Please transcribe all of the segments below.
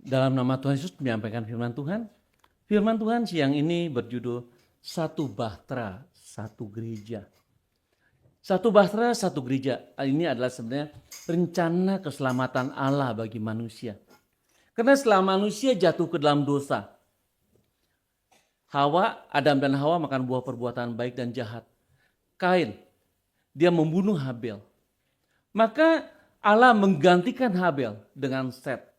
Dalam nama Tuhan Yesus menyampaikan firman Tuhan. Firman Tuhan siang ini berjudul Satu Bahtera, Satu Gereja. Satu bahtera, satu gereja. Ini adalah sebenarnya rencana keselamatan Allah bagi manusia. Karena setelah manusia jatuh ke dalam dosa, Adam dan Hawa makan buah perbuatan baik dan jahat. Kain, dia membunuh Habel. Maka Allah menggantikan Habel dengan Set.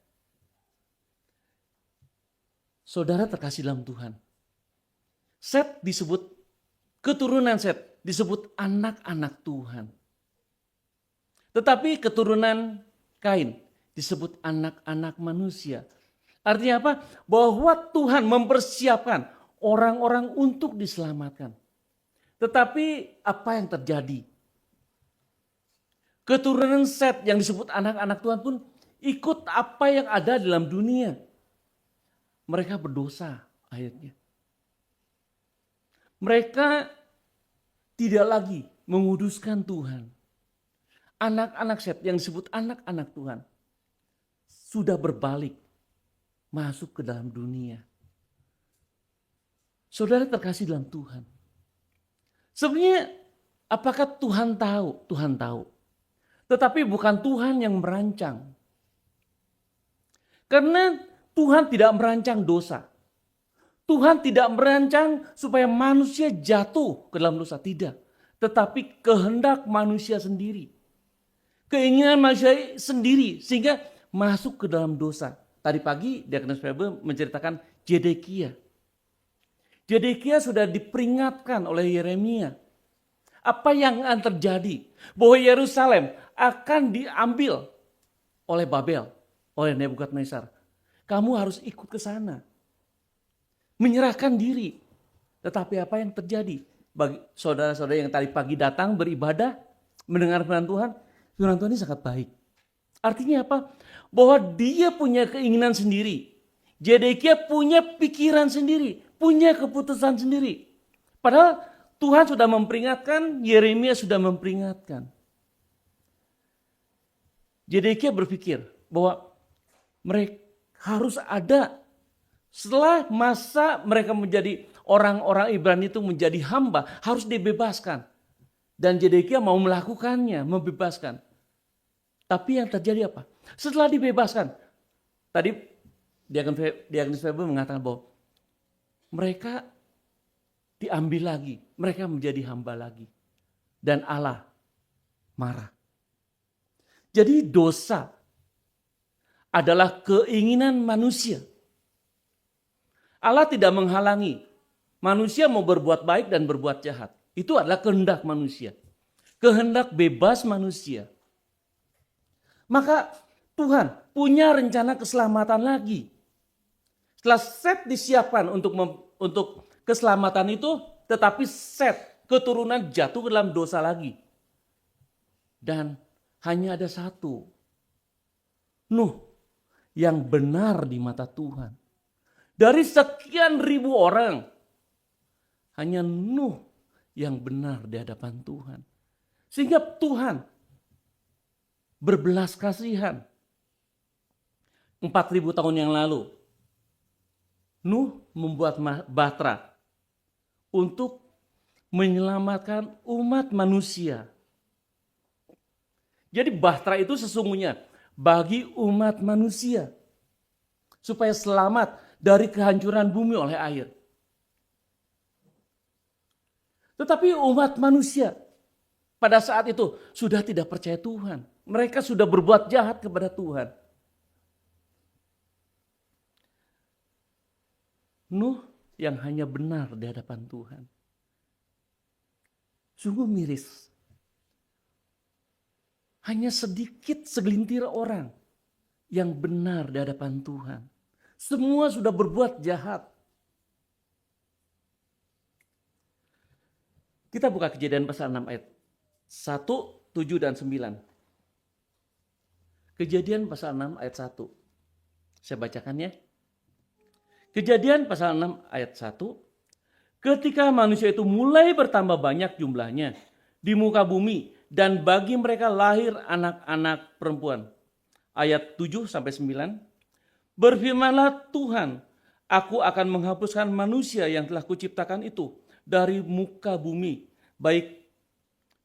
Saudara terkasih dalam Tuhan. Set disebut, keturunan Set disebut anak-anak Tuhan. Tetapi keturunan Kain disebut anak-anak manusia. Artinya apa? Bahwa Tuhan mempersiapkan orang-orang untuk diselamatkan. Tetapi apa yang terjadi? Keturunan Set yang disebut anak-anak Tuhan pun ikut apa yang ada dalam dunia. Mereka berdosa akhirnya. Mereka tidak lagi menguduskan Tuhan. Anak-anak Set yang disebut anak-anak Tuhan sudah berbalik masuk ke dalam dunia. Saudara terkasih dalam Tuhan. Sebenarnya apakah Tuhan tahu? Tuhan tahu. Tetapi bukan Tuhan yang merancang. Karena Tuhan tidak merancang dosa. Tuhan tidak merancang supaya manusia jatuh ke dalam dosa. Tidak. Tetapi kehendak manusia sendiri. Keinginan manusia sendiri. Sehingga masuk ke dalam dosa. Tadi pagi Diakonos Febe menceritakan Zedekia. Zedekia sudah diperingatkan oleh Yeremia. Apa yang akan terjadi? Bahwa Yerusalem akan diambil oleh Babel. Oleh Nebukadnezar. Kamu harus ikut ke sana. Menyerahkan diri. Tetapi apa yang terjadi? Bagi saudara-saudara yang tadi pagi datang beribadah, mendengar firman Tuhan ini sangat baik. Artinya apa? Bahwa dia punya keinginan sendiri. Zedekia punya pikiran sendiri, punya keputusan sendiri. Padahal Tuhan sudah memperingatkan, Yeremia sudah memperingatkan. Zedekia berpikir bahwa mereka harus ada. Setelah masa mereka menjadi orang-orang Ibrani itu menjadi hamba, harus dibebaskan. Dan Zedekia mau melakukannya, membebaskan. Tapi yang terjadi apa? Setelah dibebaskan, tadi Diakonos Febe mengatakan bahwa mereka diambil lagi, mereka menjadi hamba lagi. Dan Allah marah. Jadi dosa adalah keinginan manusia. Allah tidak menghalangi manusia mau berbuat baik dan berbuat jahat. Itu adalah kehendak manusia. Kehendak bebas manusia. Maka Tuhan punya rencana keselamatan lagi. Setelah Set disiapkan untuk keselamatan itu, tetapi Set keturunan jatuh ke dalam dosa lagi. Dan hanya ada satu, Nuh, yang benar di mata Tuhan. Dari sekian ribu orang, hanya Nuh yang benar di hadapan Tuhan. Sehingga Tuhan berbelas kasihan. 4.000 tahun yang lalu, Nuh membuat bahtera untuk menyelamatkan umat manusia. Jadi bahtera itu sesungguhnya bagi umat manusia. Supaya selamat dari kehancuran bumi oleh air. Tetapi umat manusia pada saat itu sudah tidak percaya Tuhan. Mereka sudah berbuat jahat kepada Tuhan. Nuh yang hanya benar di hadapan Tuhan. Sungguh miris. Hanya sedikit segelintir orang yang benar di hadapan Tuhan. Semua sudah berbuat jahat. Kita buka Kejadian pasal 6 ayat 1, 7 dan 9. Kejadian pasal 6 ayat 1. Saya bacakan ya. Kejadian pasal 6 ayat 1. Ketika manusia itu mulai bertambah banyak jumlahnya di muka bumi dan bagi mereka lahir anak-anak perempuan. Ayat 7 sampai 9. Berfirmanlah Tuhan, aku akan menghapuskan manusia yang telah kuciptakan itu dari muka bumi, baik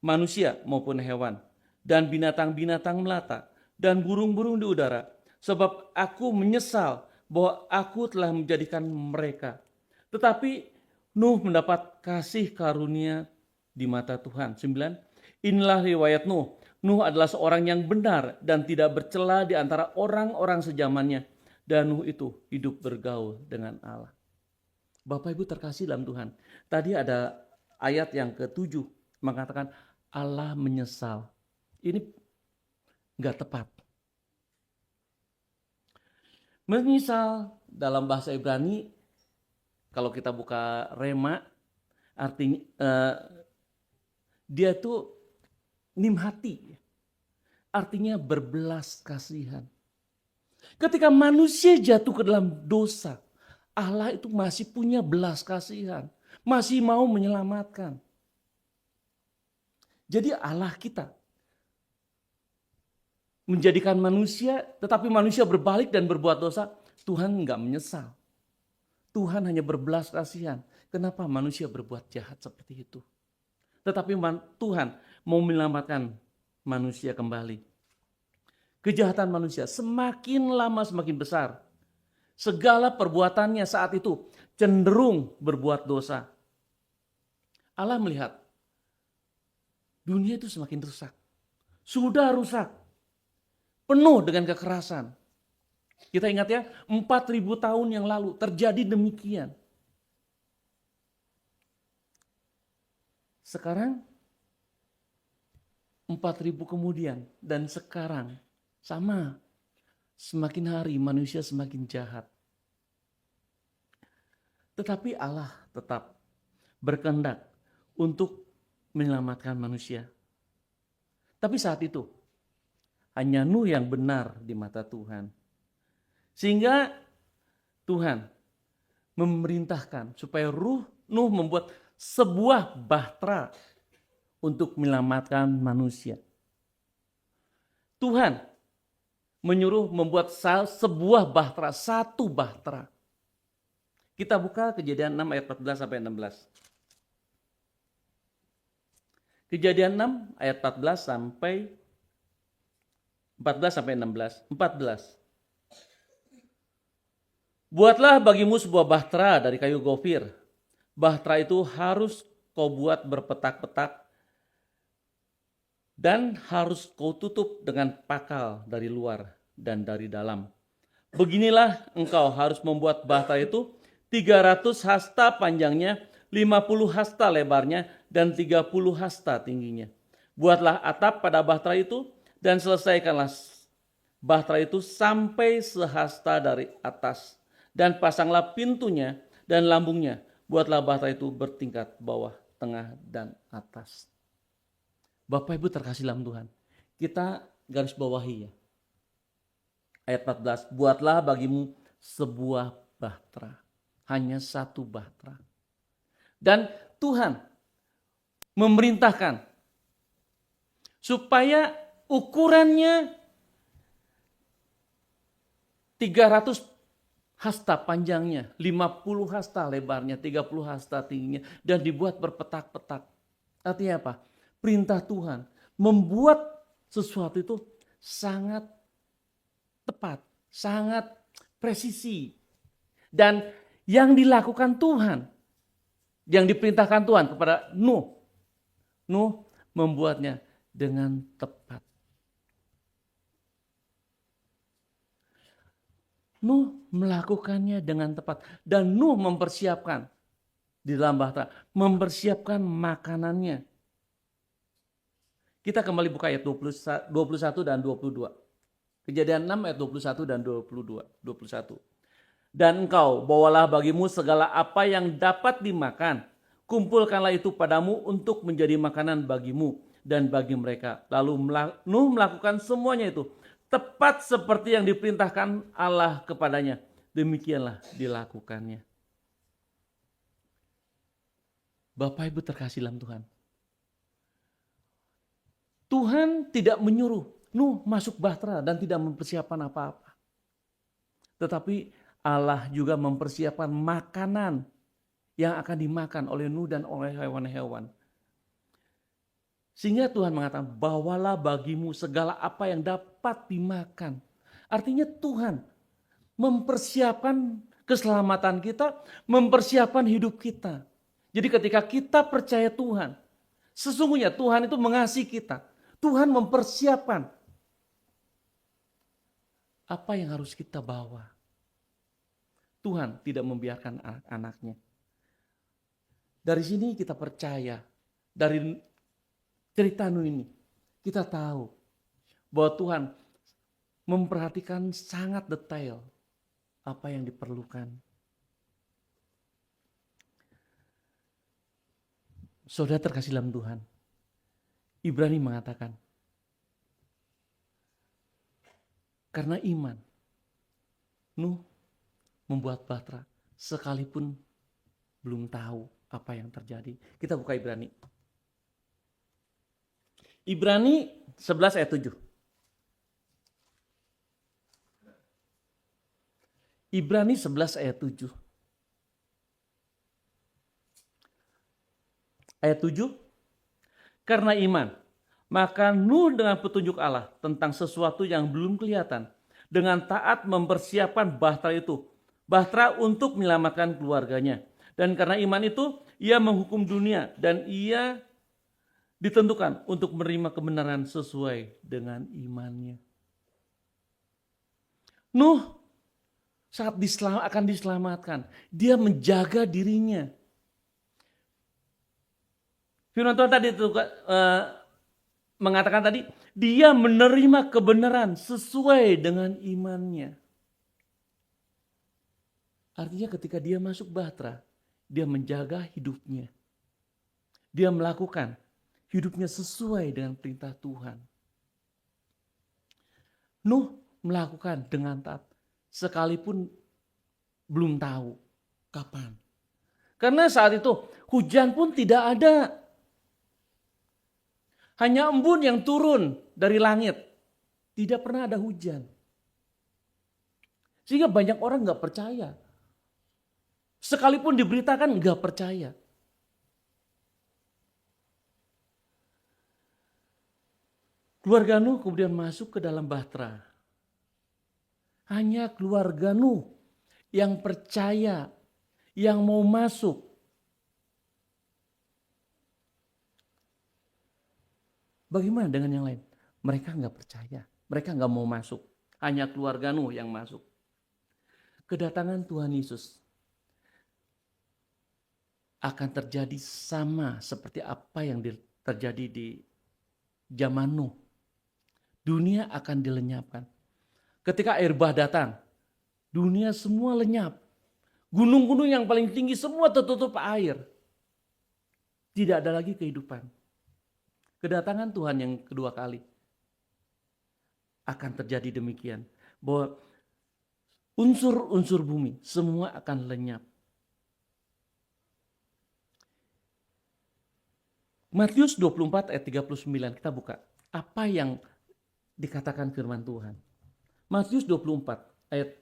manusia maupun hewan, dan binatang-binatang melata, dan burung-burung di udara, sebab aku menyesal bahwa aku telah menjadikan mereka. Tetapi Nuh mendapat kasih karunia di mata Tuhan. 9. Inilah riwayat Nuh. Nuh adalah seorang yang benar dan tidak bercela di antara orang-orang sejamannya. Dan Nuh itu hidup bergaul dengan Allah. Bapak Ibu terkasih dalam Tuhan. Tadi ada ayat yang ke-7 mengatakan Allah menyesal. Ini nggak tepat. Menyesal dalam bahasa Ibrani, kalau kita buka Rema, artinya dia tuh nimhati, artinya berbelas kasihan. Ketika manusia jatuh ke dalam dosa, Allah itu masih punya belas kasihan, masih mau menyelamatkan. Jadi Allah kita menjadikan manusia, tetapi manusia berbalik dan berbuat dosa, Tuhan nggak menyesal. Tuhan hanya berbelas kasihan. Kenapa manusia berbuat jahat seperti itu? Tetapi Tuhan mau menyelamatkan manusia kembali. Kejahatan manusia semakin lama semakin besar. Segala perbuatannya saat itu cenderung berbuat dosa. Allah melihat dunia itu semakin rusak. Sudah rusak. Penuh dengan kekerasan. Kita ingat ya, 4.000 tahun yang lalu terjadi demikian. Sekarang 4.000 kemudian dan sekarang sama. Semakin hari manusia semakin jahat. Tetapi Allah tetap berkehendak untuk menyelamatkan manusia. Tapi saat itu hanya Nuh yang benar di mata Tuhan. Sehingga Tuhan memerintahkan supaya Nuh membuat sebuah bahtera untuk menyelamatkan manusia. Tuhan menyuruh membuat sebuah bahtera, satu bahtera. Kita buka Kejadian 6 ayat 14 sampai 16. Kejadian 6 ayat 14 sampai 16. 14. Buatlah bagimu sebuah bahtera dari kayu gofir. Bahtera itu harus kau buat berpetak-petak dan harus kau tutup dengan pakal dari luar dan dari dalam. Beginilah engkau harus membuat bahtera itu 300 hasta panjangnya, 50 hasta lebarnya, dan 30 hasta tingginya. Buatlah atap pada bahtera itu dan selesaikanlah bahtera itu sampai sehasta dari atas. Dan pasanglah pintunya dan lambungnya. Buatlah bahtera itu bertingkat bawah, tengah, dan atas. Bapak Ibu terkasih dalam Tuhan. Kita garis bawahi ya. Ayat 14. Buatlah bagimu sebuah bahtera. Hanya satu bahtera. Dan Tuhan memerintahkan supaya ukurannya 300 hasta panjangnya, 50 hasta lebarnya, 30 hasta tingginya, dan dibuat berpetak-petak. Artinya apa? Perintah Tuhan membuat sesuatu itu sangat tepat, sangat presisi. Dan yang dilakukan Tuhan, yang diperintahkan Tuhan kepada Nuh membuatnya dengan tepat. Nuh melakukannya dengan tepat. Dan Nuh mempersiapkan di dalam bahtera, mempersiapkan makanannya. Kita kembali buka ayat 21 dan 22. Kejadian 6 ayat 21 dan 21. Dan engkau bawalah bagimu segala apa yang dapat dimakan. Kumpulkanlah itu padamu untuk menjadi makanan bagimu dan bagi mereka. Lalu Nuh melakukan semuanya itu tepat seperti yang diperintahkan Allah kepadanya. Demikianlah dilakukannya. Bapak Ibu terkasih dalam Tuhan. Tuhan tidak menyuruh Nuh masuk bahtera dan tidak mempersiapkan apa-apa. Tetapi Allah juga mempersiapkan makanan yang akan dimakan oleh Nuh dan oleh hewan-hewan. Sehingga Tuhan mengatakan, bawalah bagimu segala apa yang dapat dimakan. Artinya Tuhan mempersiapkan keselamatan kita, mempersiapkan hidup kita. Jadi ketika kita percaya Tuhan, sesungguhnya Tuhan itu mengasihi kita. Tuhan mempersiapkan apa yang harus kita bawa. Tuhan tidak membiarkan anak-anaknya. Dari sini kita percaya, dari cerita Nuh ini, kita tahu bahwa Tuhan memperhatikan sangat detail apa yang diperlukan. Saudara terkasih dalam Tuhan, Ibrani mengatakan, karena iman, Nuh membuat bahtera sekalipun belum tahu apa yang terjadi. Kita buka Ibrani. Ibrani 11 ayat 7. Ibrani 11 ayat 7. Ayat 7. Karena iman, maka Nuh dengan petunjuk Allah tentang sesuatu yang belum kelihatan, dengan taat mempersiapkan bahtera itu, bahtera untuk menyelamatkan keluarganya. Dan karena iman itu, ia menghukum dunia dan ia ditentukan untuk menerima kebenaran sesuai dengan imannya. Nuh saat akan diselamatkan, dia menjaga dirinya. Firman Tuhan tadi itu mengatakan tadi, dia menerima kebenaran sesuai dengan imannya. Artinya ketika dia masuk bahtera, dia menjaga hidupnya. Dia melakukan hidupnya sesuai dengan perintah Tuhan. Nuh melakukan dengan taat, sekalipun belum tahu kapan. Karena saat itu hujan pun tidak ada. Hanya embun yang turun dari langit. Tidak pernah ada hujan. Sehingga banyak orang gak percaya. Sekalipun diberitakan gak percaya. Keluarga Nuh kemudian masuk ke dalam bahtera. Hanya keluarga Nuh yang percaya, yang mau masuk. Bagaimana dengan yang lain? Mereka nggak percaya, mereka nggak mau masuk. Hanya keluarga Nuh yang masuk. Kedatangan Tuhan Yesus akan terjadi sama seperti apa yang terjadi di zaman Nuh. Dunia akan dilenyapkan. Ketika air bah datang, dunia semua lenyap. Gunung-gunung yang paling tinggi semua tertutup air. Tidak ada lagi kehidupan. Kedatangan Tuhan yang kedua kali akan terjadi demikian. Bahwa unsur-unsur bumi semua akan lenyap. Matius 24 ayat 39 kita buka. Apa yang dikatakan firman Tuhan? Matius 24 ayat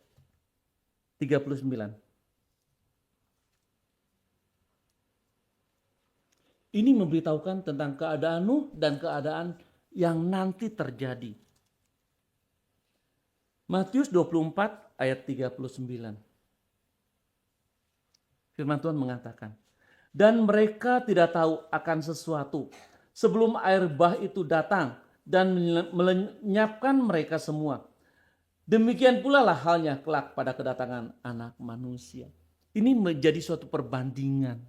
39. Ini memberitahukan tentang keadaan Nuh dan keadaan yang nanti terjadi. Matius 24 ayat 39. Firman Tuhan mengatakan, dan mereka tidak tahu akan sesuatu sebelum air bah itu datang dan melenyapkan mereka semua. Demikian pula lah halnya kelak pada kedatangan Anak Manusia. Ini menjadi suatu perbandingan.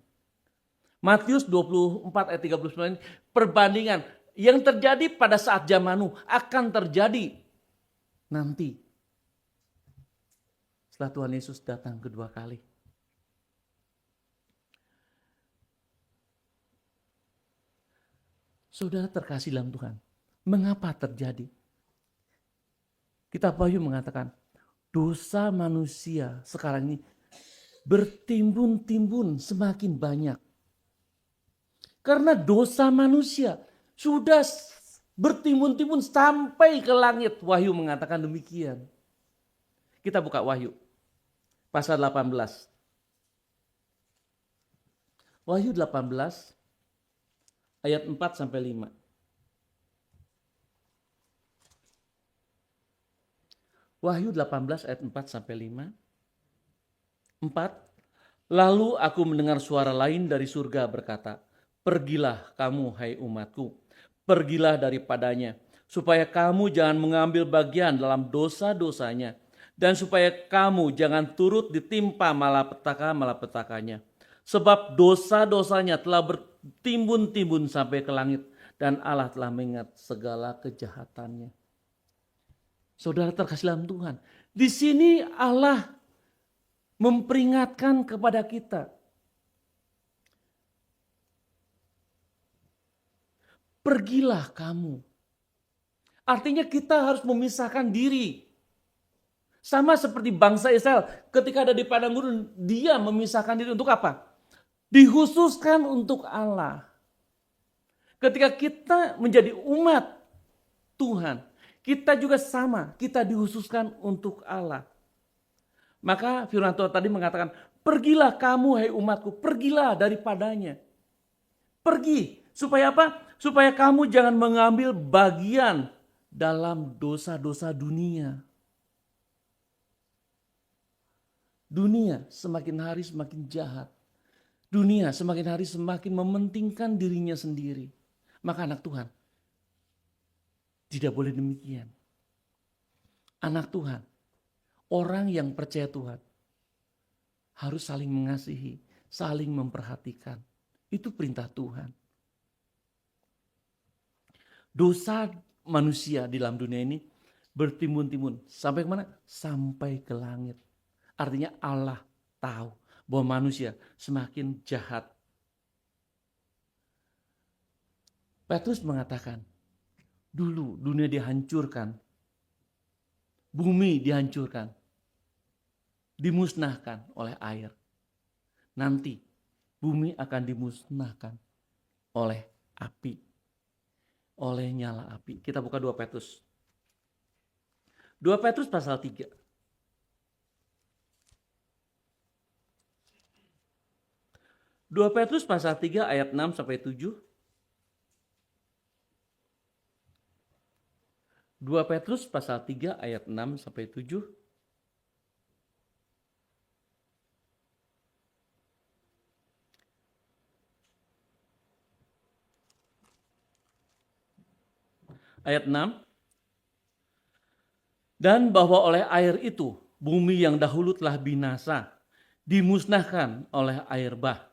Matius 24 ayat 39, perbandingan yang terjadi pada saat zaman Nuh akan terjadi nanti setelah Tuhan Yesus datang kedua kali. Saudara terkasih dalam Tuhan, mengapa terjadi? Kitab Wahyu mengatakan, dosa manusia sekarang ini bertimbun-timbun semakin banyak. Karena dosa manusia sudah bertimbun-timbun sampai ke langit. Wahyu mengatakan demikian. Kita buka Wahyu pasal 18. Wahyu 18 ayat 4 sampai 5. Wahyu 18 ayat 4 sampai 5. 4. Lalu aku mendengar suara lain dari surga berkata, "Pergilah kamu hai umatku, pergilah daripadanya, supaya kamu jangan mengambil bagian dalam dosa-dosanya, dan supaya kamu jangan turut ditimpa malapetaka-malapetakanya. Sebab dosa-dosanya telah bertimbun-timbun sampai ke langit, dan Allah telah mengingat segala kejahatannya." Saudara terkasih dalam Tuhan, di sini Allah memperingatkan kepada kita. Pergilah kamu. Artinya kita harus memisahkan diri. Sama seperti bangsa Israel ketika ada di padang gurun, dia memisahkan diri untuk apa? Dikhususkan untuk Allah. Ketika kita menjadi umat Tuhan, kita juga sama, kita dikhususkan untuk Allah. Maka firman Tuhan tadi mengatakan, "Pergilah kamu hai umatku, pergilah daripadanya." Pergi, supaya apa? Supaya kamu jangan mengambil bagian dalam dosa-dosa dunia. Dunia semakin hari semakin jahat. Dunia semakin hari semakin mementingkan dirinya sendiri. Maka anak Tuhan, tidak boleh demikian. Anak Tuhan, orang yang percaya Tuhan harus saling mengasihi, saling memperhatikan. Itu perintah Tuhan. Dosa manusia di dalam dunia ini bertimbun-timbun. Sampai kemana? Sampai ke langit. Artinya Allah tahu bahwa manusia semakin jahat. Petrus mengatakan, dulu dunia dihancurkan, bumi dihancurkan, dimusnahkan oleh air. Nanti bumi akan dimusnahkan oleh api, oleh nyala api. Kita buka 2 Petrus. 2 Petrus pasal 3. 2 Petrus pasal 3 ayat 6 sampai 7. 2 Petrus pasal 3 ayat 6 sampai 7. Ayat 6. Dan bahwa oleh air itu bumi yang dahulu telah binasa dimusnahkan oleh air bah.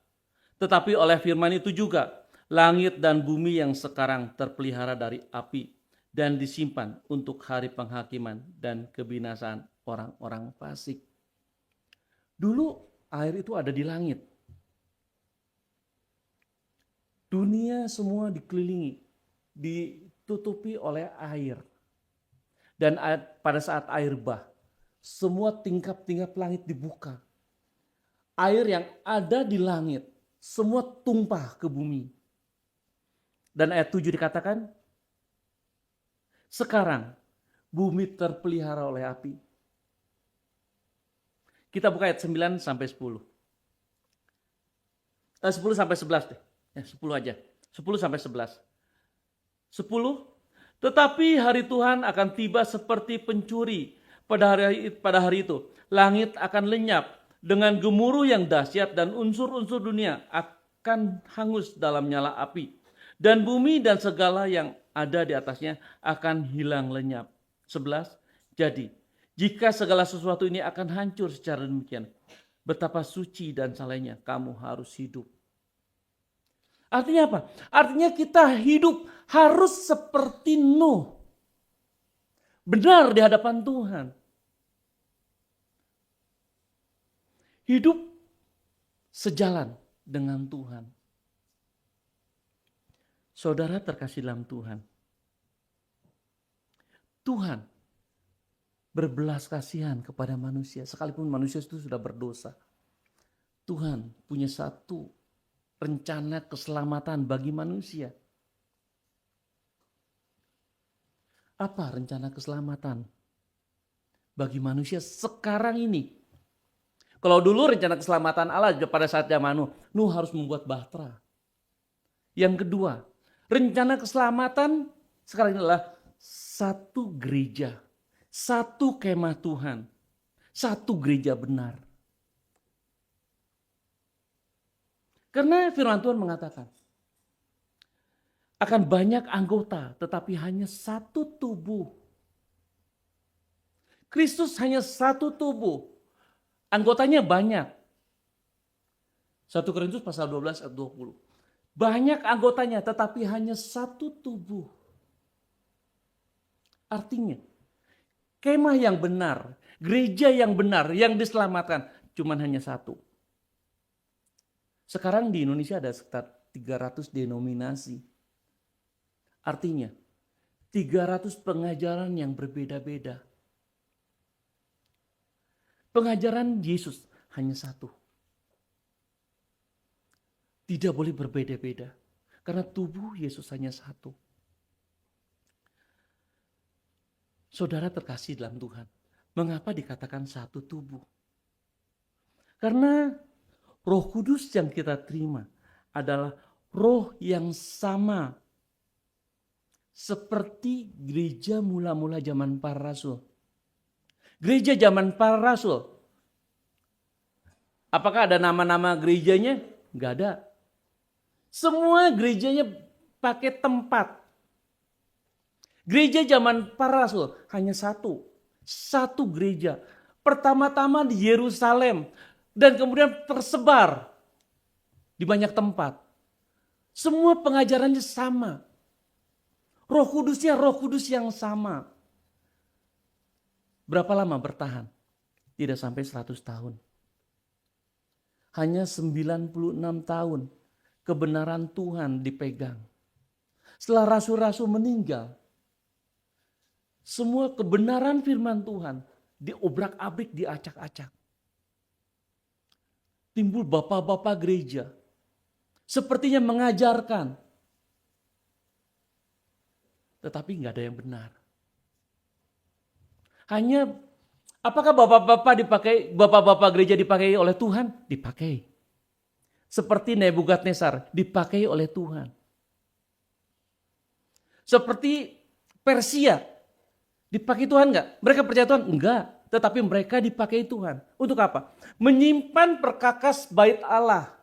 Tetapi oleh firman itu juga langit dan bumi yang sekarang terpelihara dari api dan disimpan untuk hari penghakiman dan kebinasaan orang-orang fasik. Dulu air itu ada di langit. Dunia semua dikelilingi, ditutupi oleh air. Dan pada saat air bah, semua tingkap-tingkap langit dibuka. Air yang ada di langit, semua tumpah ke bumi. Dan ayat 7 dikatakan, sekarang bumi terpelihara oleh api. Kita buka ayat 9 sampai 10. 10 sampai 11 deh. 10 aja. 10 sampai 11. 10. Tetapi hari Tuhan akan tiba seperti pencuri. Pada hari itu, langit akan lenyap dengan gemuruh yang dahsyat dan unsur-unsur dunia akan hangus dalam nyala api. Dan bumi dan segala yang ada di atasnya akan hilang lenyap. 11. Jadi, jika segala sesuatu ini akan hancur secara demikian, betapa suci dan salehnya kamu harus hidup. Artinya apa? Artinya kita hidup harus seperti Nuh. Benar di hadapan Tuhan. Hidup sejalan dengan Tuhan. Saudara terkasih dalam Tuhan. Tuhan berbelas kasihan kepada manusia. Sekalipun manusia itu sudah berdosa. Tuhan punya satu rencana keselamatan bagi manusia. Apa rencana keselamatan bagi manusia sekarang ini. Kalau dulu rencana keselamatan Allah pada saat zaman Nuh harus membuat bahtera. Yang kedua, rencana keselamatan sekarang ini adalah satu gereja, satu kemah Tuhan, satu gereja benar. Karena firman Tuhan mengatakan, akan banyak anggota tetapi hanya satu tubuh. Kristus hanya satu tubuh, anggotanya banyak. 1 Korintus pasal 12 ayat 20. Banyak anggotanya tetapi hanya satu tubuh. Artinya, kemah yang benar, gereja yang benar, yang diselamatkan, cuman hanya satu. Sekarang di Indonesia ada sekitar 300 denominasi. Artinya, 300 pengajaran yang berbeda-beda. Pengajaran Yesus hanya satu. Tidak boleh berbeda-beda. Karena tubuh Yesus hanya satu. Saudara terkasih dalam Tuhan. Mengapa dikatakan satu tubuh? Karena Roh Kudus yang kita terima adalah roh yang sama. Seperti gereja mula-mula zaman para rasul. Gereja zaman para rasul. Apakah ada nama-nama gerejanya? Enggak ada. Semua gerejanya pakai tempat. Gereja zaman para rasul hanya satu. Satu gereja. Pertama-tama di Yerusalem. Dan kemudian tersebar di banyak tempat. Semua pengajarannya sama. Roh Kudusnya Roh Kudus yang sama. Berapa lama bertahan? Tidak sampai 100 tahun. Hanya 96 tahun kebenaran Tuhan dipegang. Setelah rasul-rasul meninggal, semua kebenaran firman Tuhan diobrak-abrik, diacak-acak. Timbul bapak-bapak gereja, sepertinya mengajarkan, tetapi nggak ada yang benar. Hanya apakah bapak-bapak gereja dipakai oleh Tuhan? Dipakai. Seperti Nebukadnezar dipakai oleh Tuhan. Seperti Persia dipakai Tuhan enggak? Mereka percaya Tuhan? Enggak. Tetapi mereka dipakai Tuhan. Untuk apa? Menyimpan perkakas bait Allah.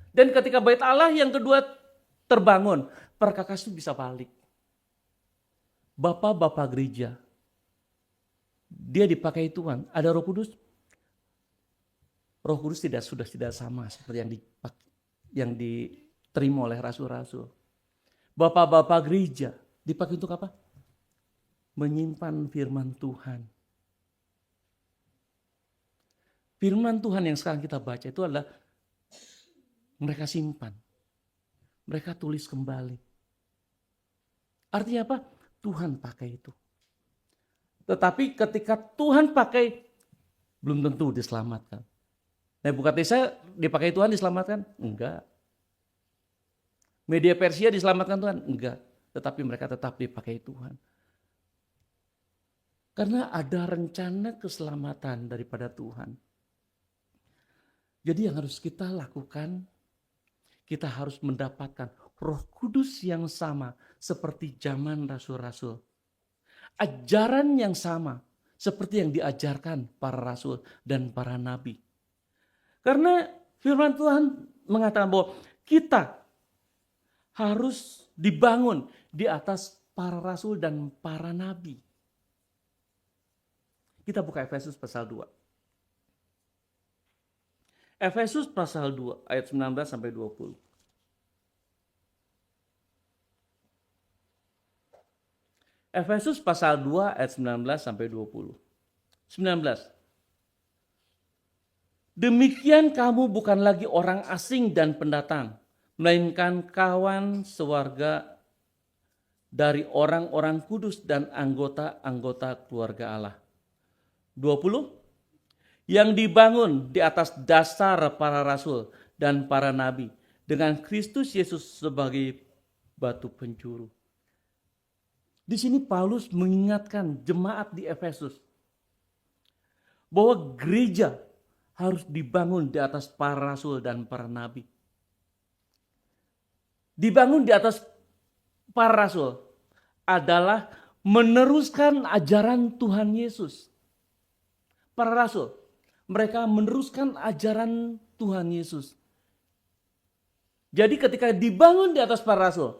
Dan ketika bait Allah yang kedua terbangun, perkakas itu bisa balik. Bapak-bapak gereja, dia dipakai Tuhan. Ada Roh Kudus? Roh Kudus sudah tidak sama seperti yang diterima oleh rasul-rasul. Bapak-bapak gereja dipakai untuk apa? Menyimpan firman Tuhan. Firman Tuhan yang sekarang kita baca itu adalah mereka simpan. Mereka tulis kembali. Artinya apa? Tuhan pakai itu. Tetapi ketika Tuhan pakai, belum tentu diselamatkan. Nebukadnezar dipakai Tuhan diselamatkan? Enggak. Media Persia diselamatkan Tuhan? Enggak. Tetapi mereka tetap dipakai Tuhan. Karena ada rencana keselamatan daripada Tuhan. Jadi yang harus kita lakukan, kita harus mendapatkan Roh Kudus yang sama seperti zaman rasul-rasul. Ajaran yang sama seperti yang diajarkan para rasul dan para nabi. Karena firman Tuhan mengatakan bahwa kita harus dibangun di atas para rasul dan para nabi. Kita buka Efesus pasal 2. Efesus pasal 2 ayat 19 sampai 20. Efesus pasal 2 ayat 19 sampai 20. 19. Demikian kamu bukan lagi orang asing dan pendatang, melainkan kawan sewarga dari orang-orang kudus dan anggota-anggota keluarga Allah. 20. Yang dibangun di atas dasar para rasul dan para nabi dengan Kristus Yesus sebagai batu penjuru. Di sini Paulus mengingatkan jemaat di Efesus bahwa gereja harus dibangun di atas para rasul dan para nabi. Dibangun di atas para rasul adalah meneruskan ajaran Tuhan Yesus. Para rasul, mereka meneruskan ajaran Tuhan Yesus. Jadi ketika dibangun di atas para rasul,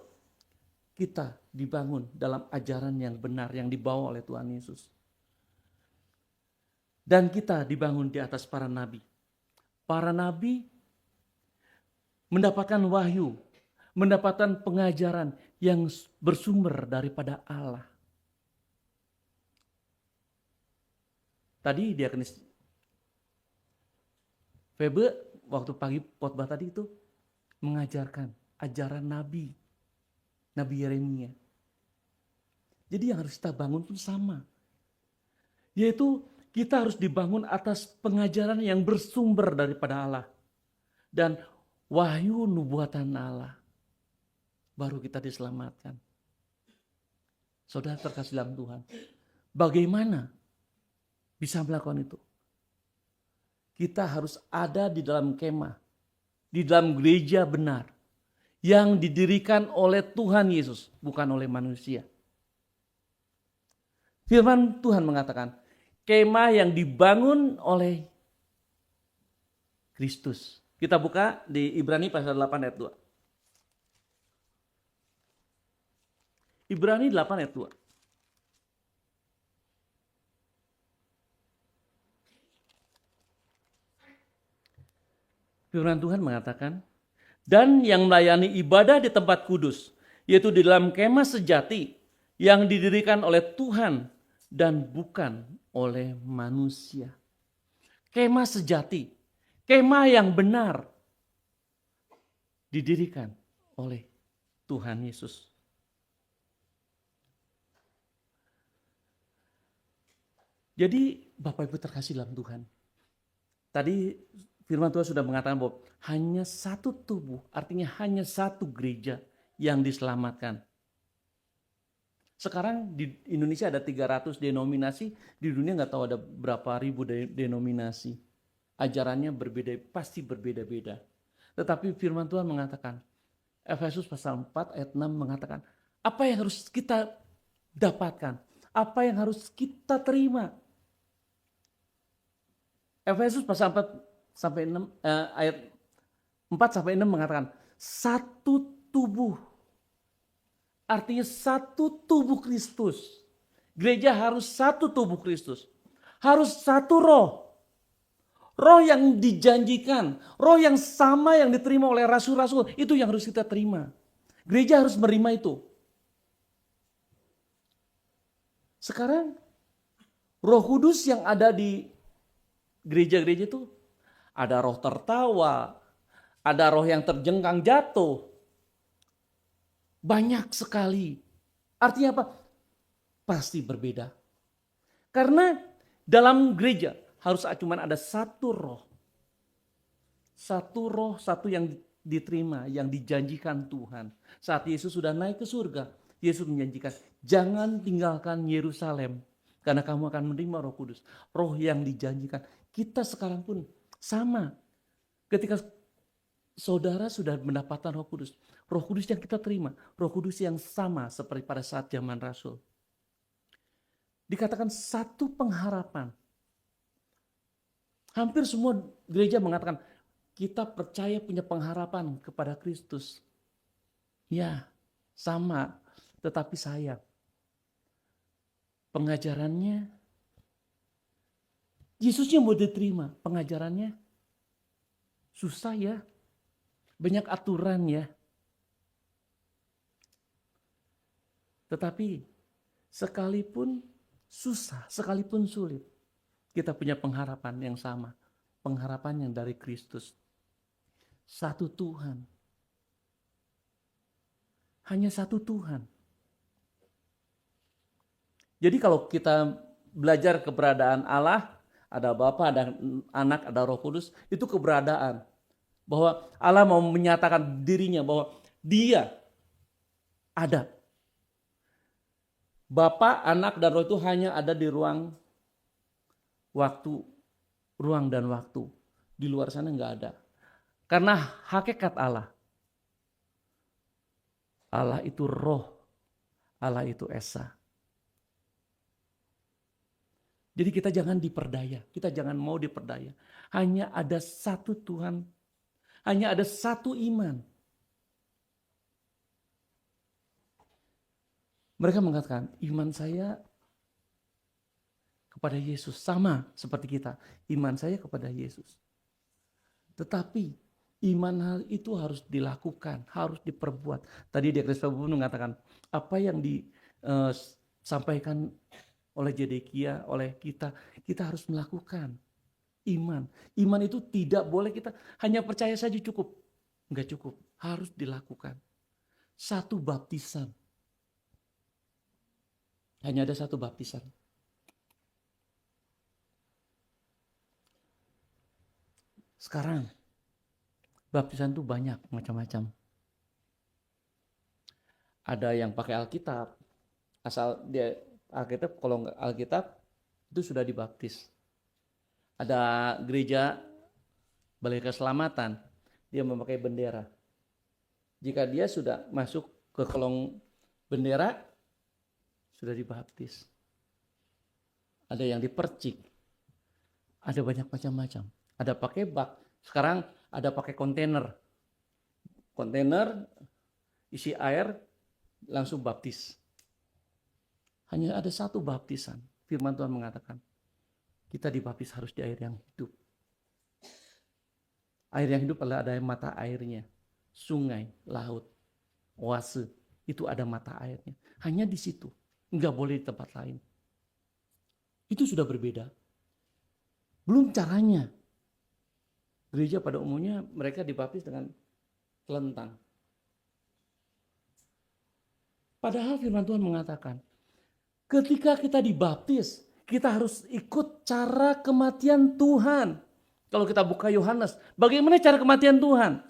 kita dibangun dalam ajaran yang benar yang dibawa oleh Tuhan Yesus. Dan kita dibangun di atas para nabi. Para nabi mendapatkan wahyu, mendapatkan pengajaran yang bersumber daripada Allah. Tadi Diakonis Febe waktu pagi khotbah tadi itu mengajarkan ajaran Nabi Yeremia. Jadi yang harus kita bangun pun sama. Yaitu kita harus dibangun atas pengajaran yang bersumber daripada Allah. Dan wahyu nubuatan Allah. Baru kita diselamatkan. Saudara terkasih dalam Tuhan. Bagaimana bisa melakukan itu? Kita harus ada di dalam kemah. Di dalam gereja benar. Yang didirikan oleh Tuhan Yesus. Bukan oleh manusia. Firman Tuhan mengatakan. Kemah yang dibangun oleh Kristus. Kita buka di Ibrani pasal 8 ayat 2. Ibrani 8 ayat 2. Firman Tuhan mengatakan, dan yang melayani ibadah di tempat kudus, yaitu di dalam kemah sejati yang didirikan oleh Tuhan dan bukan oleh manusia. Kemah sejati, kemah yang benar didirikan oleh Tuhan Yesus. Jadi Bapak Ibu terkasih dalam Tuhan. Tadi firman Tuhan sudah mengatakan bahwa hanya satu tubuh, artinya hanya satu gereja yang diselamatkan. Sekarang di Indonesia ada 300 denominasi, di dunia nggak tahu ada berapa ribu denominasi. Ajarannya berbeda, pasti berbeda-beda. Tetapi firman Tuhan mengatakan, Efesus pasal 4 ayat 6 mengatakan, apa yang harus kita dapatkan? Apa yang harus kita terima? Efesus pasal 4 sampai 6 ayat 4 sampai 6 mengatakan, satu tubuh. Artinya satu tubuh Kristus. Gereja harus satu tubuh Kristus. Harus satu roh. Roh yang dijanjikan. Roh yang sama yang diterima oleh rasul-rasul. Itu yang harus kita terima. Gereja harus menerima itu. Sekarang Roh Kudus yang ada di gereja-gereja itu. Ada roh tertawa. Ada roh yang terjengkang jatuh. Banyak sekali. Artinya apa? Pasti berbeda. Karena dalam gereja harus cuma ada satu roh. Satu roh, satu yang diterima, yang dijanjikan Tuhan. Saat Yesus sudah naik ke surga, Yesus menjanjikan, jangan tinggalkan Yerusalem. Karena kamu akan menerima Roh Kudus. Roh yang dijanjikan. Kita sekarang pun sama. Ketika saudara sudah mendapatkan Roh Kudus. Roh Kudus yang kita terima, Roh Kudus yang sama seperti pada saat zaman Rasul. Dikatakan satu pengharapan. Hampir semua gereja mengatakan, kita percaya punya pengharapan kepada Kristus. Ya, sama, tetapi sayang. Pengajarannya, Yesusnya mau diterima, pengajarannya susah ya. Banyak aturan ya. Tetapi sekalipun susah, sekalipun sulit, kita punya pengharapan yang sama. Pengharapan yang dari Kristus. Satu Tuhan. Hanya satu Tuhan. Jadi kalau kita belajar keberadaan Allah, ada Bapa, ada Anak, ada Roh Kudus, itu keberadaan. Bahwa Allah mau menyatakan dirinya bahwa Dia ada. Bapa, Anak, dan Roh itu hanya ada di ruang waktu ruang dan waktu. Di luar sana nggak ada. Karena hakikat Allah. Allah itu roh. Allah itu esa. Jadi kita jangan diperdaya. Kita jangan mau diperdaya. Hanya ada satu Tuhan. Hanya ada satu iman. Mereka mengatakan, iman saya kepada Yesus sama seperti kita. Iman saya kepada Yesus. Tetapi iman hal itu harus dilakukan, harus diperbuat. Tadi di Kristus mengatakan, apa yang disampaikan oleh Zedekia, oleh kita harus melakukan. Iman itu tidak boleh kita hanya percaya saja cukup. Enggak cukup, harus dilakukan. Satu baptisan. Hanya ada satu baptisan. Sekarang baptisan itu banyak macam-macam. Ada yang pakai Alkitab. Asal dia Alkitab, kalau nggak Alkitab itu sudah dibaptis. Ada gereja Balai Keselamatan, dia memakai bendera. Jika dia sudah masuk ke kolong bendera, sudah dibaptis. Ada yang dipercik. Ada banyak macam-macam. Ada pakai bak. Sekarang ada pakai kontainer. Kontainer isi air langsung baptis. Hanya ada satu baptisan. Firman Tuhan mengatakan, kita dibaptis harus di air yang hidup. Air yang hidup adalah ada mata airnya. Sungai, laut, oase. Itu ada mata airnya. Hanya di situ. Enggak boleh di tempat lain. Itu sudah berbeda. Belum caranya. Gereja pada umumnya mereka dibaptis dengan telentang. Padahal firman Tuhan mengatakan, ketika kita dibaptis, kita harus ikut cara kematian Tuhan. Kalau kita buka Yohanes, bagaimana cara kematian Tuhan?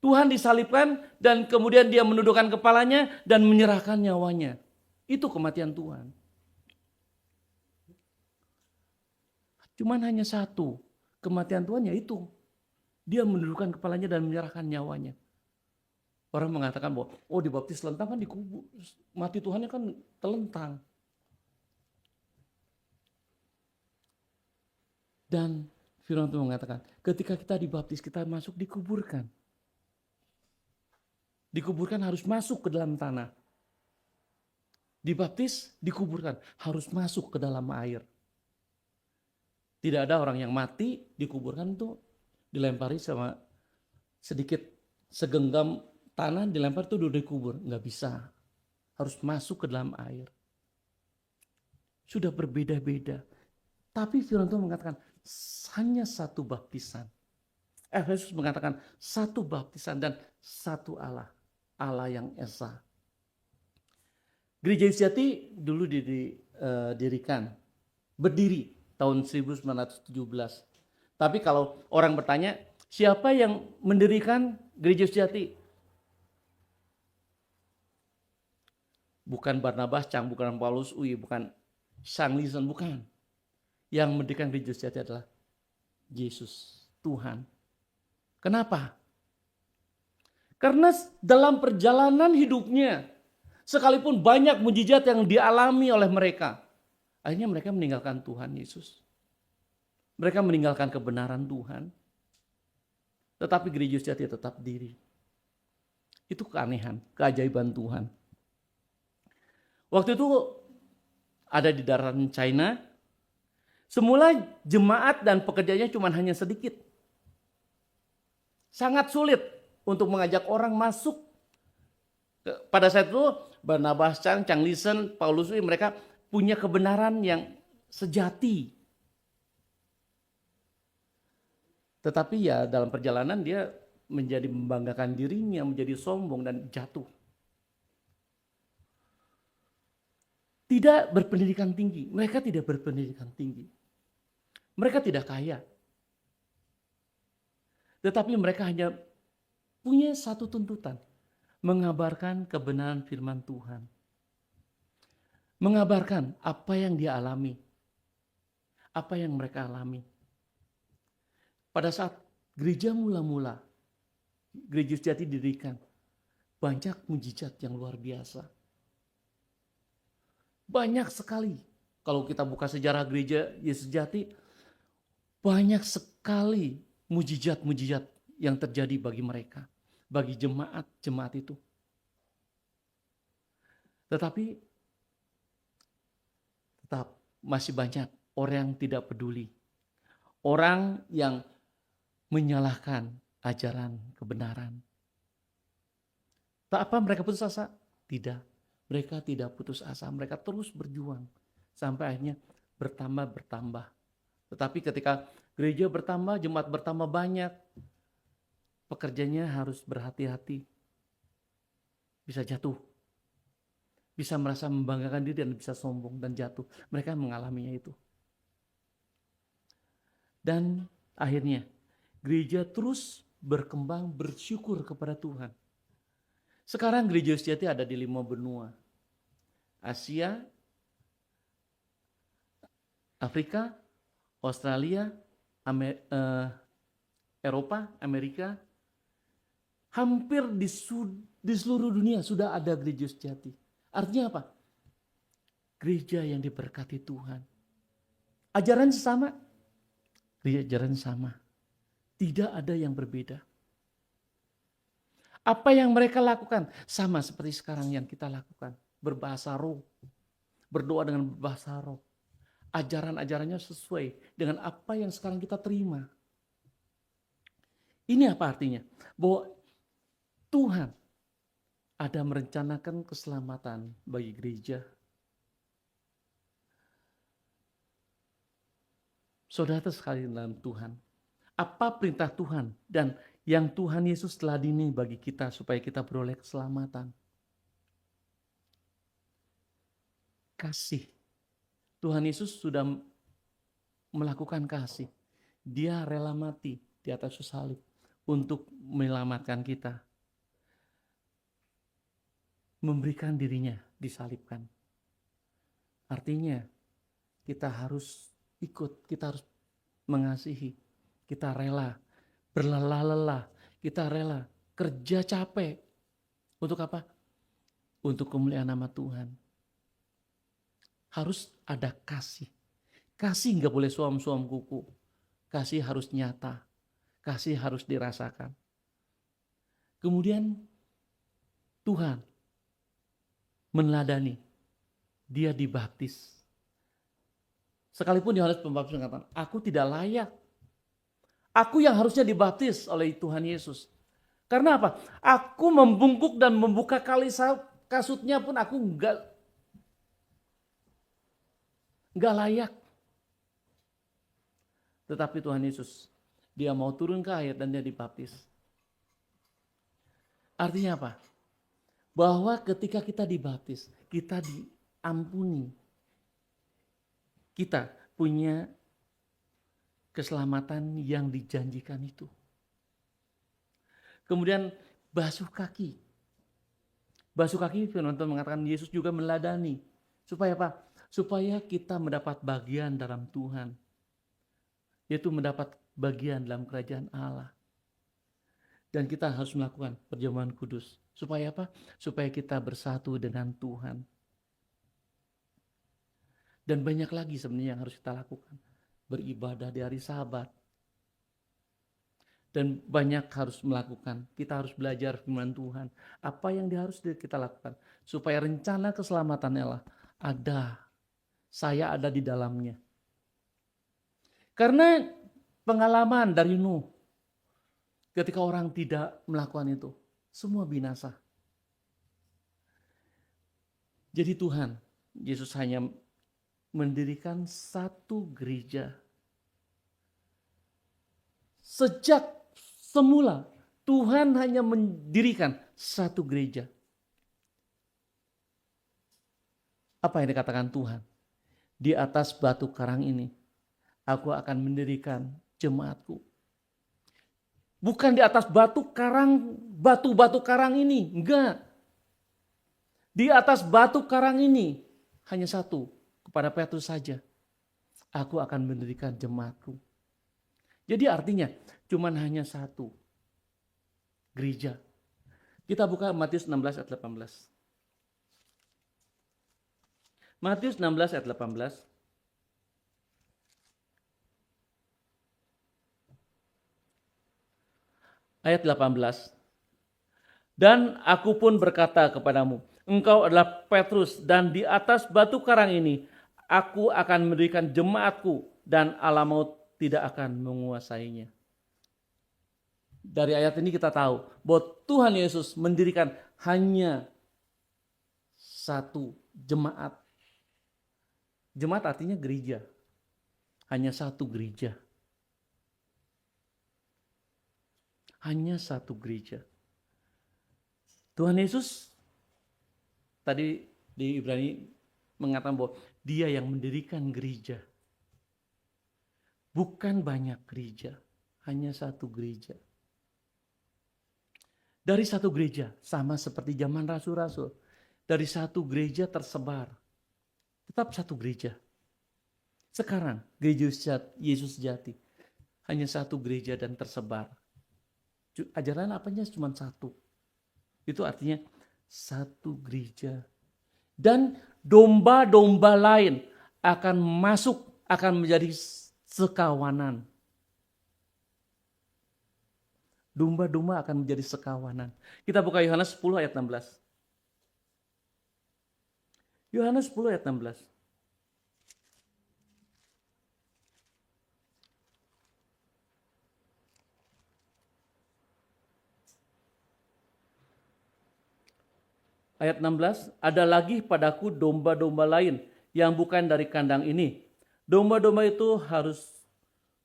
Tuhan disalibkan dan kemudian dia menundukkan kepalanya dan menyerahkan nyawanya. Itu kematian Tuhan. Cuman hanya satu. Kematian Tuhan yaitu dia menundukkan kepalanya dan menyerahkan nyawanya. Orang mengatakan bahwa dibaptis telentang kan dikubur. Mati Tuhannya kan telentang. Dan firman Tuhan mengatakan, ketika kita dibaptis, kita masuk dikuburkan. Dikuburkan harus masuk ke dalam tanah. Dibaptis, dikuburkan, harus masuk ke dalam air. Tidak ada orang yang mati, dikuburkan itu dilempari sama sedikit segenggam tanah, dilempar itu udah dikubur. Nggak bisa, harus masuk ke dalam air. Sudah berbeda-beda. Tapi firman Tuhan mengatakan, hanya satu baptisan. Yesus mengatakan, satu baptisan dan satu Allah. Allah yang esa. Gereja Sejati dulu didirikan, berdiri tahun 1917. Tapi kalau orang bertanya, siapa yang mendirikan Gereja Sejati? Bukan Barnabas Chang, bukan Paulus Uy, bukan Sang Lisen, bukan. Yang mendirikan Gereja Sejati adalah Yesus, Tuhan. Kenapa? Karena dalam perjalanan hidupnya, sekalipun banyak mujizat yang dialami oleh mereka, akhirnya mereka meninggalkan Tuhan Yesus. Mereka meninggalkan kebenaran Tuhan. Tetapi Gereja Sejati tetap diri. Itu keanehan, keajaiban Tuhan. Waktu itu ada di daratan China. Semula jemaat dan pekerjanya cuma hanya sedikit. Sangat sulit untuk mengajak orang masuk. Pada saat itu Barnabas Chang, Chang Lisen, Paulus Uy, mereka punya kebenaran yang sejati. Tetapi ya dalam perjalanan dia menjadi membanggakan dirinya, menjadi sombong dan jatuh. Tidak berpendidikan tinggi. Mereka tidak berpendidikan tinggi. Mereka tidak kaya. Tetapi mereka hanya punya satu tuntutan. Mengabarkan kebenaran firman Tuhan. Mengabarkan apa yang dia alami. Apa yang mereka alami. Pada saat gereja mula-mula, gereja sejati didirikan, banyak mujizat yang luar biasa. Banyak sekali. Kalau kita buka sejarah gereja Yesus Sejati, banyak sekali mujizat-mujizat yang terjadi bagi mereka, bagi jemaat-jemaat itu. Tetapi tetap masih banyak orang yang tidak peduli. Orang yang menyalahkan ajaran kebenaran. Tak apa mereka putus asa? Tidak. Mereka tidak putus asa. Mereka terus berjuang. Sampai akhirnya bertambah. Tetapi ketika gereja bertambah, jemaat bertambah banyak, pekerjanya harus berhati-hati. Bisa jatuh. Bisa merasa membanggakan diri dan bisa sombong dan jatuh. Mereka mengalaminya itu. Dan akhirnya gereja terus berkembang, bersyukur kepada Tuhan. Sekarang gereja sejati ada di 5 benua. Asia, Afrika, Australia, Eropa, Amerika. Hampir di seluruh dunia sudah ada gereja sejati. Artinya apa? Gereja yang diberkati Tuhan. Ajaran sama. Ajaran sama. Tidak ada yang berbeda. Apa yang mereka lakukan sama seperti sekarang yang kita lakukan. Berbahasa roh. Berdoa dengan berbahasa roh. Ajaran-ajarannya sesuai dengan apa yang sekarang kita terima. Ini apa artinya? Bahwa Tuhan ada merencanakan keselamatan bagi gereja. Saudara sekali dalam Tuhan, apa perintah Tuhan dan yang Tuhan Yesus teladini bagi kita supaya kita beroleh keselamatan? Kasih. Tuhan Yesus sudah melakukan kasih. Dia rela mati di atas kayu salib untuk menyelamatkan kita. Memberikan dirinya disalibkan. Artinya kita harus ikut, kita harus mengasihi, kita rela, berlelah-lelah, kita rela, kerja capek. Untuk apa? Untuk kemuliaan nama Tuhan. Harus ada kasih. Kasih nggak boleh suam-suam kuku. Kasih harus nyata. Kasih harus dirasakan. Kemudian Tuhan meneladani. Dia dibaptis. Sekalipun Yohanes Pembaptis mengatakan, aku tidak layak. Aku yang harusnya dibaptis oleh Tuhan Yesus. Karena apa? Aku membungkuk dan membuka kali kasutnya pun aku enggak layak. Tetapi Tuhan Yesus, dia mau turun ke air dan dia dibaptis. Artinya apa? Bahwa ketika kita dibaptis, kita diampuni. Kita punya keselamatan yang dijanjikan itu. Kemudian basuh kaki. Basuh kaki, firman Tuhan mengatakan Yesus juga meneladani. Supaya apa? Supaya kita mendapat bagian dalam Tuhan. Yaitu mendapat bagian dalam kerajaan Allah. Dan kita harus melakukan perjamuan kudus. Supaya apa? Supaya kita bersatu dengan Tuhan. Dan banyak lagi sebenarnya yang harus kita lakukan. Beribadah di hari Sabat. Dan banyak harus melakukan. Kita harus belajar firman Tuhan. Apa yang harus kita lakukan. Supaya rencana keselamatan Allah ada. Saya ada di dalamnya. Karena pengalaman dari Nuh. Ketika orang tidak melakukan itu. Semua binasa. Jadi Tuhan, Yesus hanya mendirikan satu gereja. Sejak semula Tuhan hanya mendirikan satu gereja. Apa yang dikatakan Tuhan? Di atas batu karang ini aku akan mendirikan jemaatku. Bukan di atas batu-batu karang ini, enggak. Di atas batu karang ini hanya satu. Kepada Petrus saja, aku akan mendirikan jemaatku. Jadi artinya cuman hanya satu gereja. Kita buka Matius 16 ayat 18. Matius 16 ayat 18. Ayat 18. Dan aku pun berkata kepadamu, engkau adalah Petrus, dan di atas batu karang ini aku akan mendirikan jemaatku, dan alam maut tidak akan menguasainya. Dari ayat ini kita tahu bahwa Tuhan Yesus mendirikan hanya satu jemaat. Jemaat artinya gereja. Hanya satu gereja. Hanya satu gereja. Tuhan Yesus tadi di Ibrani mengatakan bahwa Dia yang mendirikan gereja. Bukan banyak gereja, hanya satu gereja. Dari satu gereja, sama seperti zaman rasul-rasul. Dari satu gereja tersebar. Tetap satu gereja. Sekarang gereja Yesus sejati. Hanya satu gereja dan tersebar. Ajaran apanya cuma satu. Itu artinya satu gereja. Dan domba-domba lain akan masuk, akan menjadi sekawanan. Domba-domba akan menjadi sekawanan. Kita buka Yohanes 10 ayat 16. Yohanes 10 ayat 16. Ayat 16, ada lagi padaku domba-domba lain yang bukan dari kandang ini. Domba-domba itu harus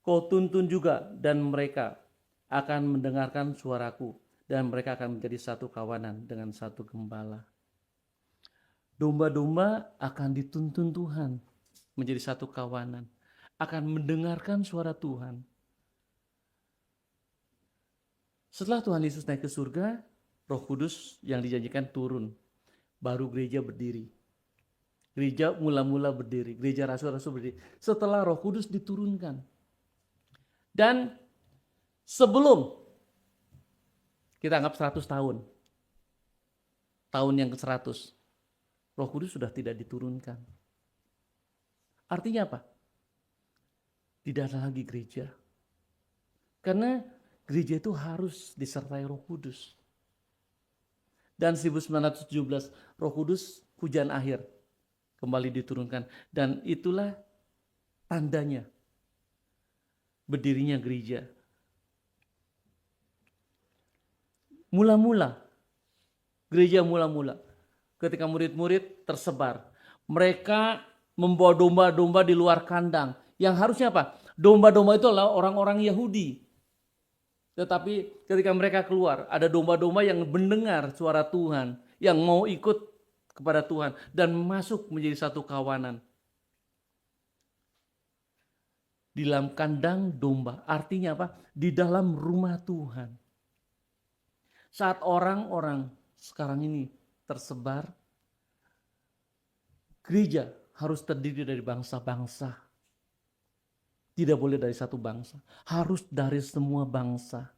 kau tuntun juga, dan mereka akan mendengarkan suaraku, dan mereka akan menjadi satu kawanan dengan satu gembala. Domba-domba akan dituntun Tuhan menjadi satu kawanan, akan mendengarkan suara Tuhan. Setelah Tuhan Yesus naik ke surga, Roh Kudus yang dijanjikan turun. Baru gereja berdiri. Gereja mula-mula berdiri. Gereja rasul-rasul berdiri. Setelah Roh Kudus diturunkan. Dan sebelum kita anggap 100 tahun. Tahun yang ke-100. Roh Kudus sudah tidak diturunkan. Artinya apa? Tidak ada lagi gereja. Karena gereja itu harus disertai Roh Kudus. Dan 1917 Roh Kudus hujan akhir kembali diturunkan. Dan itulah tandanya berdirinya gereja. Mula-mula, gereja mula-mula, ketika murid-murid tersebar, mereka membawa domba-domba di luar kandang. Yang harusnya apa? Domba-domba itu adalah orang-orang Yahudi. Tetapi ketika mereka keluar, ada domba-domba yang mendengar suara Tuhan, yang mau ikut kepada Tuhan dan masuk menjadi satu kawanan. Di dalam kandang domba, artinya apa? Di dalam rumah Tuhan. Saat orang-orang sekarang ini tersebar, gereja harus terdiri dari bangsa-bangsa. Tidak boleh dari satu bangsa, harus dari semua bangsa.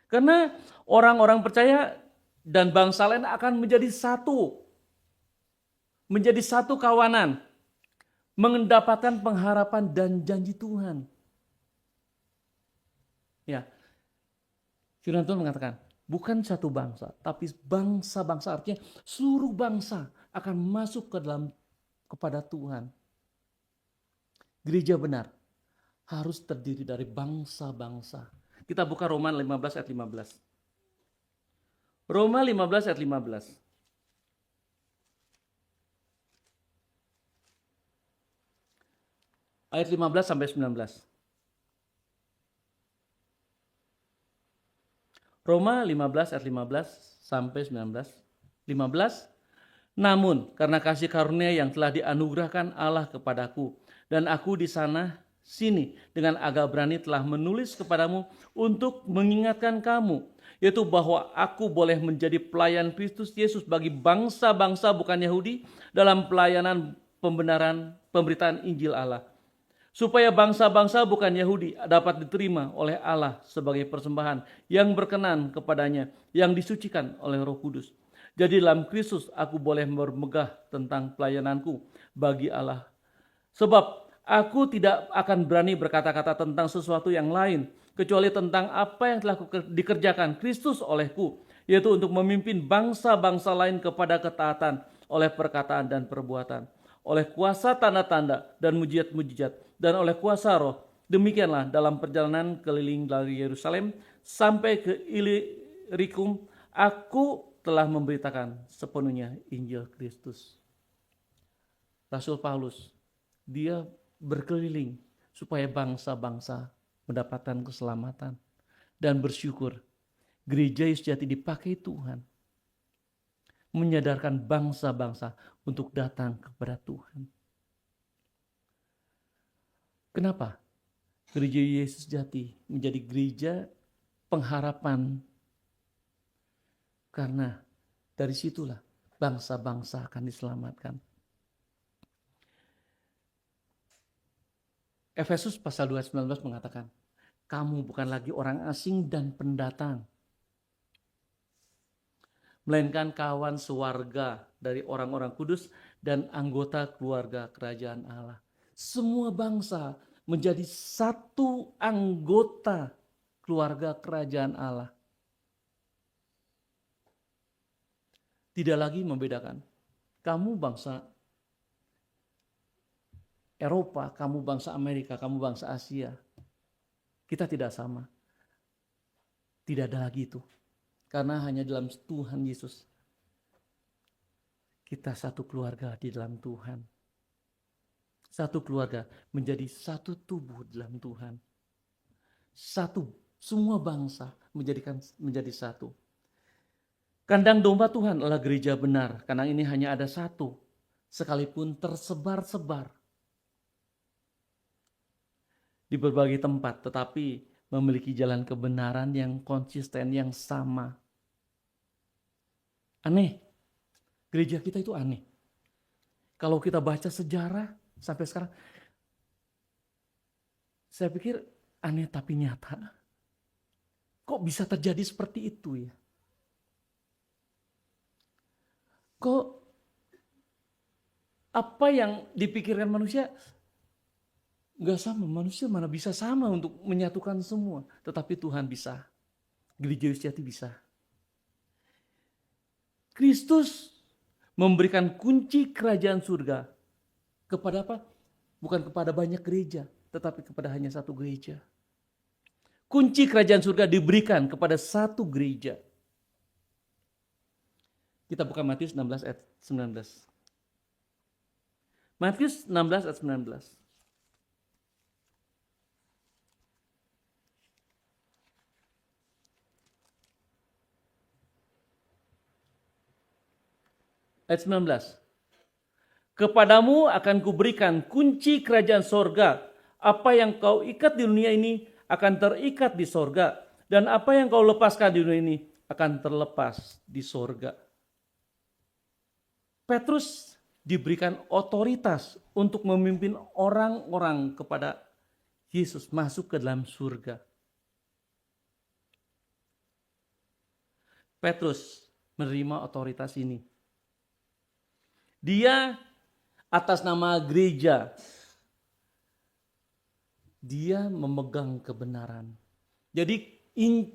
Karena orang-orang percaya dan bangsa lain akan menjadi satu. Menjadi satu kawanan. Mendapatkan pengharapan dan janji Tuhan. Ya. Firman Tuhan mengatakan, bukan satu bangsa, tapi bangsa-bangsa, artinya seluruh bangsa akan masuk ke dalam kepada Tuhan. Gereja benar harus terdiri dari bangsa-bangsa. Kita buka Roma 15 ayat 15. Roma 15 ayat 15. Ayat 15 sampai 19. Roma 15 ayat 15 sampai 19. 15. Namun karena kasih karunia yang telah dianugerahkan Allah kepadaku, dan aku di sana sini dengan agak berani telah menulis kepadamu untuk mengingatkan kamu, yaitu bahwa aku boleh menjadi pelayan Kristus Yesus bagi bangsa-bangsa bukan Yahudi dalam pelayanan pembenaran pemberitaan Injil Allah. supaya bangsa-bangsa bukan Yahudi dapat diterima oleh Allah sebagai persembahan yang berkenan kepadanya, yang disucikan oleh Roh Kudus. Jadi dalam Kristus aku boleh bermegah tentang pelayananku bagi Allah. Sebab aku tidak akan berani berkata-kata tentang sesuatu yang lain, kecuali tentang apa yang telah dikerjakan Kristus olehku, yaitu untuk memimpin bangsa-bangsa lain kepada ketaatan oleh perkataan dan perbuatan, oleh kuasa tanda-tanda dan mujizat-mujizat, dan oleh kuasa Roh. Demikianlah dalam perjalanan keliling dari Yerusalem sampai ke Ilirikum, aku telah memberitakan sepenuhnya Injil Kristus. Rasul Paulus, dia berkeliling supaya bangsa-bangsa mendapatkan keselamatan dan bersyukur. Gereja Yesus Sejati dipakai Tuhan menyadarkan bangsa-bangsa untuk datang kepada Tuhan. Kenapa Gereja Yesus Sejati menjadi gereja pengharapan? Karena dari situlah bangsa-bangsa akan diselamatkan. Efesus pasal 2 ayat 19 mengatakan, kamu bukan lagi orang asing dan pendatang, melainkan kawan sewarga dari orang-orang kudus dan anggota keluarga kerajaan Allah. Semua bangsa menjadi satu anggota keluarga kerajaan Allah. Tidak lagi membedakan, kamu bangsa Eropa, kamu bangsa Amerika, kamu bangsa Asia. Kita tidak sama. Tidak ada lagi itu. Karena hanya dalam Tuhan Yesus kita satu keluarga di dalam Tuhan. Satu keluarga menjadi satu tubuh dalam Tuhan. Satu, semua bangsa menjadi satu. Kandang domba Tuhan adalah gereja benar, karena ini hanya ada satu, sekalipun tersebar-sebar di berbagai tempat, tetapi memiliki jalan kebenaran yang konsisten, yang sama. Aneh, gereja kita itu aneh. Kalau kita baca sejarah sampai sekarang, saya pikir aneh tapi nyata. Kok bisa terjadi seperti itu ya? Kok apa yang dipikirkan manusia nggak sama? Manusia mana bisa sama untuk menyatukan semua. Tetapi Tuhan bisa. Gereja Yesus Sejati bisa. Kristus memberikan kunci kerajaan surga kepada apa? Bukan kepada banyak gereja, tetapi kepada hanya satu gereja. Kunci kerajaan surga diberikan kepada satu gereja. Kita buka Matius 16 ayat 19. Matius 16 ayat 19. Ayat 19. Kepadamu akan kuberikan kunci kerajaan sorga. Apa yang kau ikat di dunia ini akan terikat di sorga. Dan apa yang kau lepaskan di dunia ini akan terlepas di sorga. Petrus diberikan otoritas untuk memimpin orang-orang kepada Yesus masuk ke dalam surga. Petrus menerima otoritas ini. Dia atas nama gereja, dia memegang kebenaran. Jadi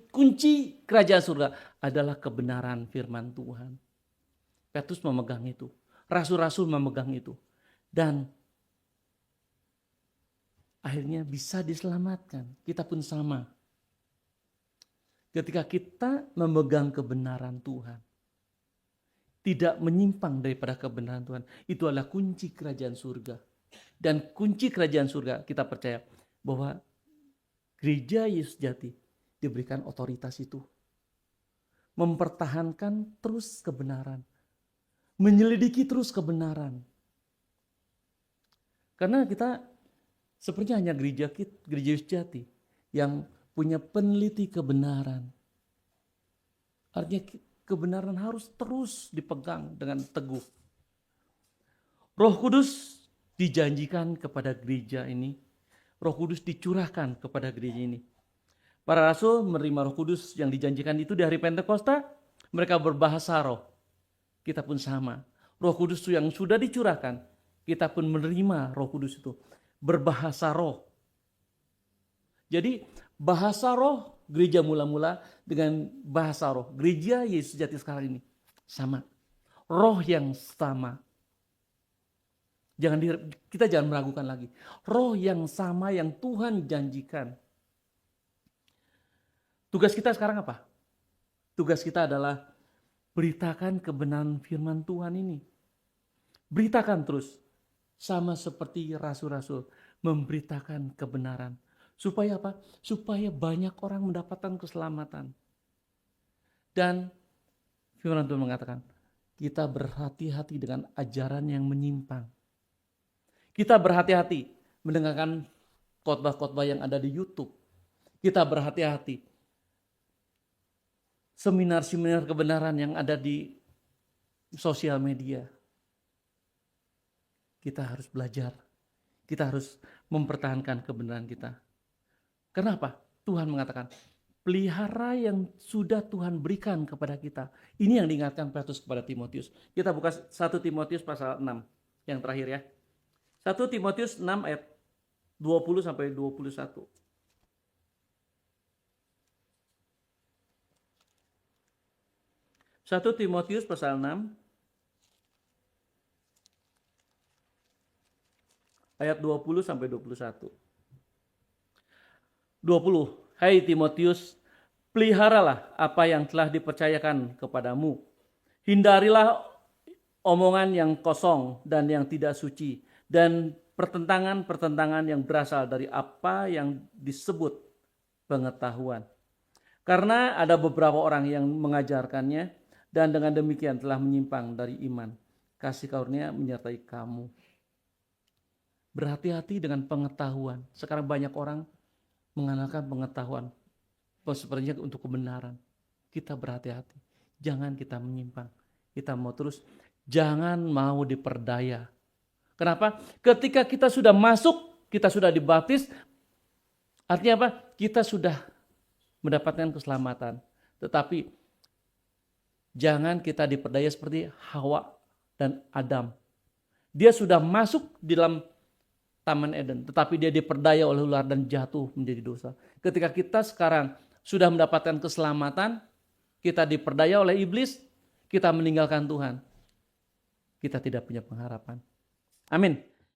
kunci kerajaan surga adalah kebenaran firman Tuhan. Petrus memegang itu. Rasul-rasul memegang itu. Dan akhirnya bisa diselamatkan. Kita pun sama. Ketika kita memegang kebenaran Tuhan, tidak menyimpang daripada kebenaran Tuhan, itu adalah kunci kerajaan surga. Dan kunci kerajaan surga, kita percaya bahwa gereja Yesus Sejati diberikan otoritas itu. Mempertahankan terus kebenaran. Menyelidiki terus kebenaran. Karena kita sepertinya hanya gereja Yesus Sejati yang punya peneliti kebenaran. Artinya kebenaran harus terus dipegang dengan teguh. Roh Kudus dijanjikan kepada gereja ini Roh Kudus dicurahkan kepada gereja ini. Para rasul menerima Roh Kudus yang dijanjikan itu di hari Pentakosta, mereka berbahasa roh. Kita pun sama. Roh Kudus yang sudah dicurahkan, kita pun menerima Roh Kudus itu. Berbahasa roh. Jadi bahasa roh gereja mula-mula dengan bahasa roh gereja Yesus Sejati sekarang ini sama. Roh yang sama. Kita jangan meragukan lagi. Roh yang sama yang Tuhan janjikan. Tugas kita sekarang apa? Tugas kita adalah beritakan kebenaran firman Tuhan ini. Beritakan terus. Sama seperti rasul-rasul memberitakan kebenaran. Supaya apa? Supaya banyak orang mendapatkan keselamatan. Dan firman Tuhan mengatakan, kita berhati-hati dengan ajaran yang menyimpang. Kita berhati-hati mendengarkan khotbah-khotbah yang ada di YouTube. Kita berhati-hati seminar-seminar kebenaran yang ada di sosial media. Kita harus belajar. Kita harus mempertahankan kebenaran kita. Kenapa? Tuhan mengatakan, pelihara yang sudah Tuhan berikan kepada kita. Ini yang diingatkan Petrus kepada Timotius. Kita buka 1 Timotius pasal 6 yang terakhir ya. 1 Timotius 6 ayat 20 sampai 21. 1 Timotius pasal 6 ayat 20 sampai 21. 20. Hai Timotius, peliharalah apa yang telah dipercayakan kepadamu. Hindarilah omongan yang kosong dan yang tidak suci dan pertentangan-pertentangan yang berasal dari apa yang disebut pengetahuan. Karena ada beberapa orang yang mengajarkannya dan dengan demikian telah menyimpang dari iman. Kasih karunia menyertai kamu. Berhati-hati dengan pengetahuan. Sekarang banyak orang mengandalkan pengetahuan sepertinya untuk kebenaran. Kita berhati-hati. Jangan kita menyimpang. Kita mau terus. Jangan mau diperdaya. Kenapa? Ketika kita sudah masuk, kita sudah dibaptis. Artinya apa? Kita sudah mendapatkan keselamatan. Tetapi jangan kita diperdaya seperti Hawa dan Adam. Dia sudah masuk di dalam Taman Eden, tetapi dia diperdaya oleh ular dan jatuh menjadi dosa. Ketika kita sekarang sudah mendapatkan keselamatan, kita diperdaya oleh iblis, kita meninggalkan Tuhan. Kita tidak punya pengharapan. Amin.